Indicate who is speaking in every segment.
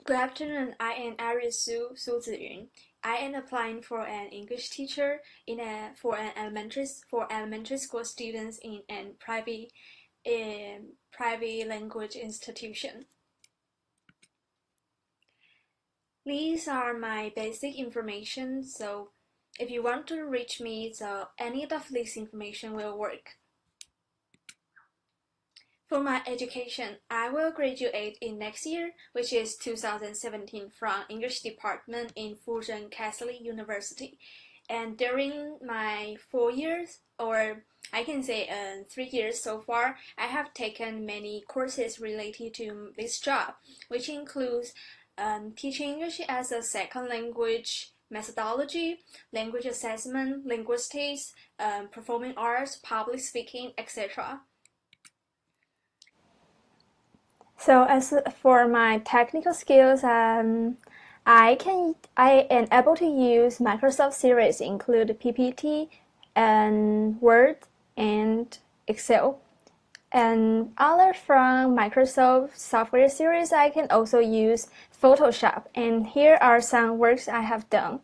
Speaker 1: Good afternoon. I am Iris Su Ziyun. I am applying for an English teacher for elementary school students in a private language institution. These are my basic information. So if you want to reach me, so any of this information will work. For my education, I will graduate in next year, which is 2017, from English department in Fuzhou Catholic University. And during my 4 years, or I can say 3 years so far, I have taken many courses related to this job, which includes teaching English as a second language, methodology, language assessment, linguistics, performing arts, public speaking, etc. So as for my technical skills, I am able to use Microsoft Series, include PPT and Word and Excel. And other from Microsoft software series, I can also use Photoshop. And here are some works I have done.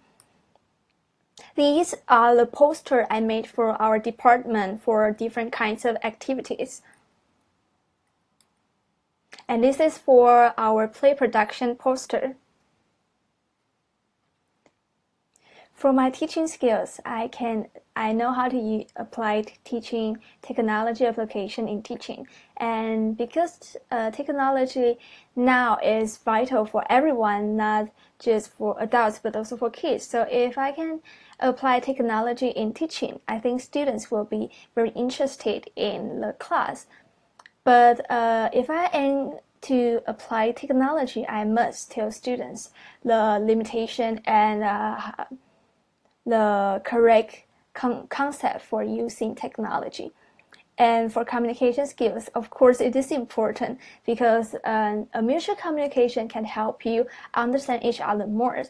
Speaker 1: These are the poster I made for our department for different kinds of activities. And this is for our play production poster. For my teaching skills, I know how to apply teaching technology application in teaching. And because technology now is vital for everyone, not just for adults, but also for kids. So if I can apply technology in teaching, I think students will be very interested in the class. But if I aim to apply technology, I must tell students the limitation and the correct concept for using technology. And for communication skills, of course, it is important because a mutual communication can help you understand each other more,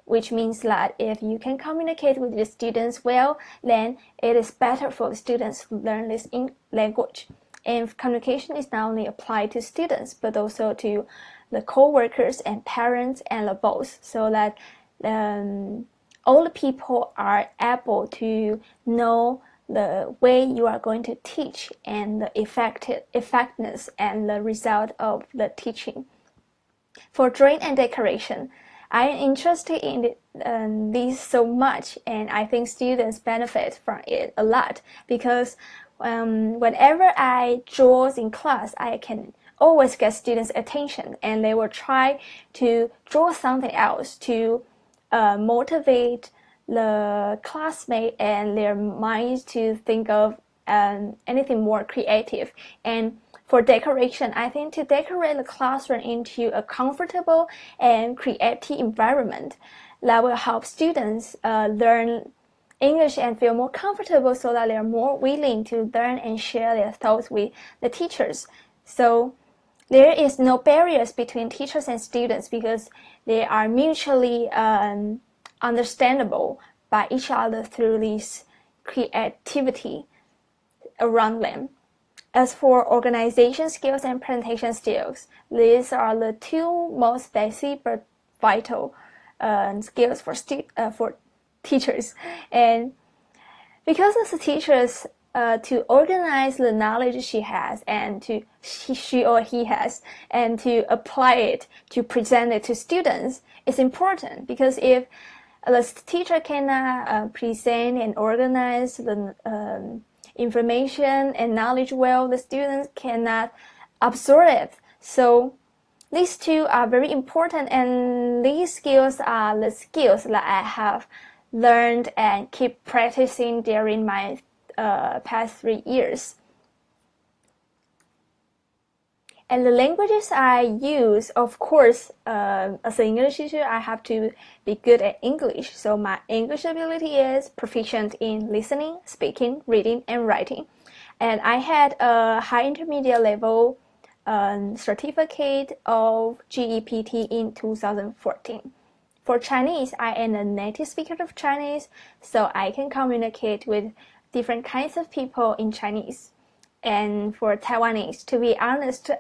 Speaker 1: which means that if you can communicate with the students well, then it is better for the students to learn this language. And communication is not only applied to students, but also to the co-workers and parents and the boss, so that all the people are able to know the way you are going to teach and the effectiveness and the result of the teaching. For drawing and decoration, I am interested in these so much, and I think students benefit from it a lot because whenever I draw in class, I can always get students' attention, and they will try to draw something else to motivate the classmate and their minds to think of anything more creative. And for decoration, I think to decorate the classroom into a comfortable and creative environment that will help students learn English and feel more comfortable, so that they're more willing to learn and share their thoughts with the teachers. So there is no barriers between teachers and students because they are mutually understandable by each other through this creativity around them. As for organization skills and presentation skills, these are the two most basic but vital skills for teachers. And because as a teachers, to organize the knowledge she has and she or he has, and to apply it, to present it to students is important. Because if the teacher cannot present and organize the information and knowledge well, the students cannot absorb it. So these two are very important, and these skills are the skills that I have learned and keep practicing during my past 3 years. And the languages I use, of course, as an English teacher, I have to be good at English. So my English ability is proficient in listening, speaking, reading, and writing. And I had a high intermediate level certificate of GEPT in 2014. For Chinese, I am a native speaker of Chinese, so I can communicate with different kinds of people in Chinese. And for Taiwanese, to be honest,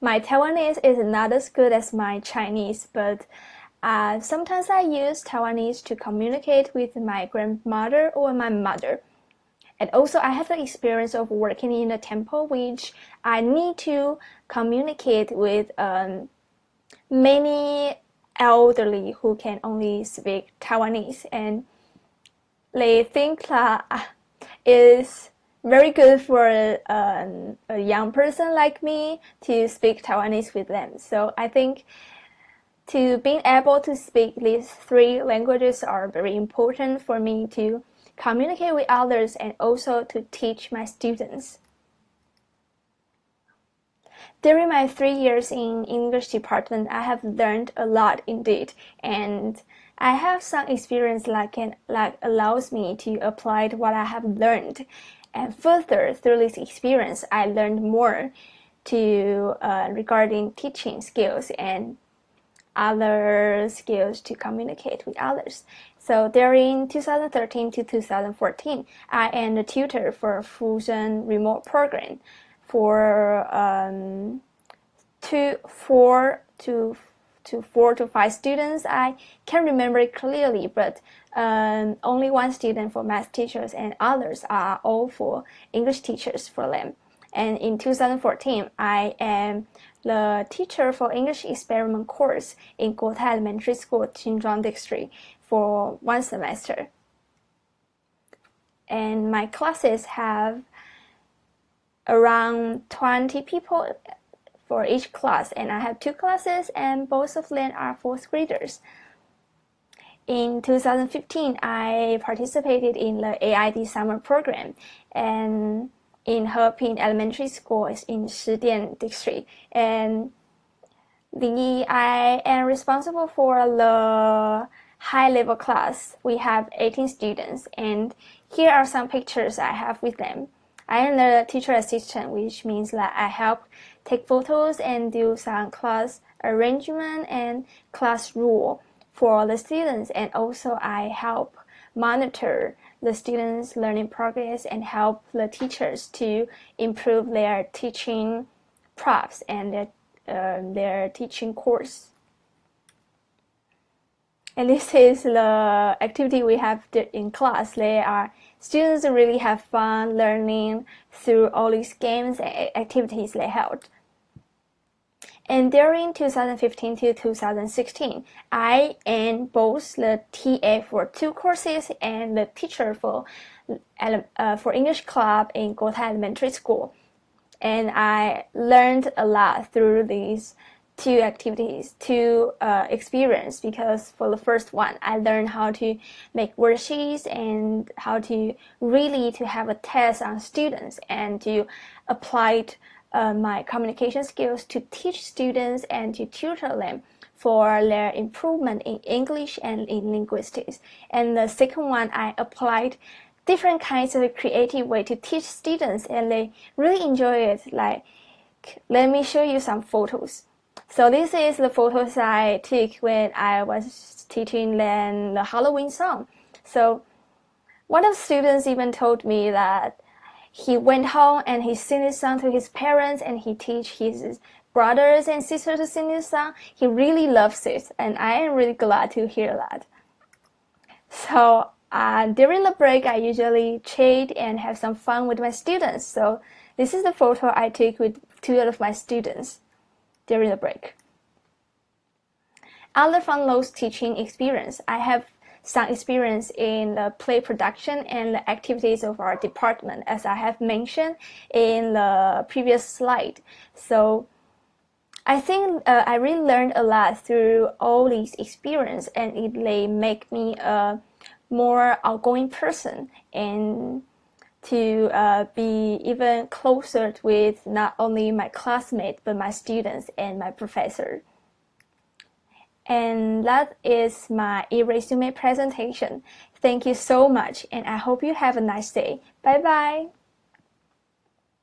Speaker 1: My Taiwanese is not as good as my Chinese, but sometimes I use Taiwanese to communicate with my grandmother or my mother. And also I have the experience of working in a temple, which I need to communicate with many elderly who can only speak Taiwanese, and they think that it's very good for a young person like me to speak Taiwanese with them. So I think to being able to speak these three languages are very important for me to communicate with others and also to teach my students. During my 3 years in English department, I have learned a lot indeed, and I have some experience that allows me to apply what I have learned. And further, through this experience, I learned more regarding teaching skills and other skills to communicate with others. So during 2013 to 2014, I am a tutor for a Fusion remote program for 4 to 5 students. I can't remember it clearly, but only one student for math teachers and others are all for English teachers for them. And in 2014, I am the teacher for English experiment course in Guotai Elementary School, Qinzhuang District, for 1 semester. And my classes have around 20 people for each class, and I have 2 classes, and both of them are 4th graders. In 2015, I participated in the AID summer program, and in Heping Elementary School in Shidian District, and I am responsible for the high-level class. We have 18 students, and here are some pictures I have with them. I am the teacher assistant, which means that I help take photos and do some class arrangement and class rule for the students, and also I help monitor the students' learning progress and help the teachers to improve their teaching props and their teaching course. And this is the activity we have in class. Students really have fun learning through all these games and activities they held. And during 2015 to 2016, I am both the TA for 2 courses and the teacher for English club in Guotai Elementary School. And I learned a lot through these 2 activities, 2 experience, because for the first one, I learned how to make worksheets and how to really to have a test on students and to apply my communication skills to teach students and to tutor them for their improvement in English and in linguistics. And the second one, I applied different kinds of creative way to teach students, and they really enjoy it. Like, let me show you some photos. So this is the photos I took when I was teaching them the Halloween song. So one of the students even told me that he went home and he sang this song to his parents, and he teach his brothers and sisters to sing this song. He really loves it, and I am really glad to hear that. So during the break, I usually chat and have some fun with my students. So this is the photo I took with 2 of my students during the break. Other from those teaching experience, I have some experience in the play production and the activities of our department, as I have mentioned in the previous slide. So I think I really learned a lot through all these experience, and they make me a more outgoing person and to be even closer with not only my classmates but my students and my professor. And that is my e-resume presentation. Thank you so much, and I hope you have a nice day. Bye bye.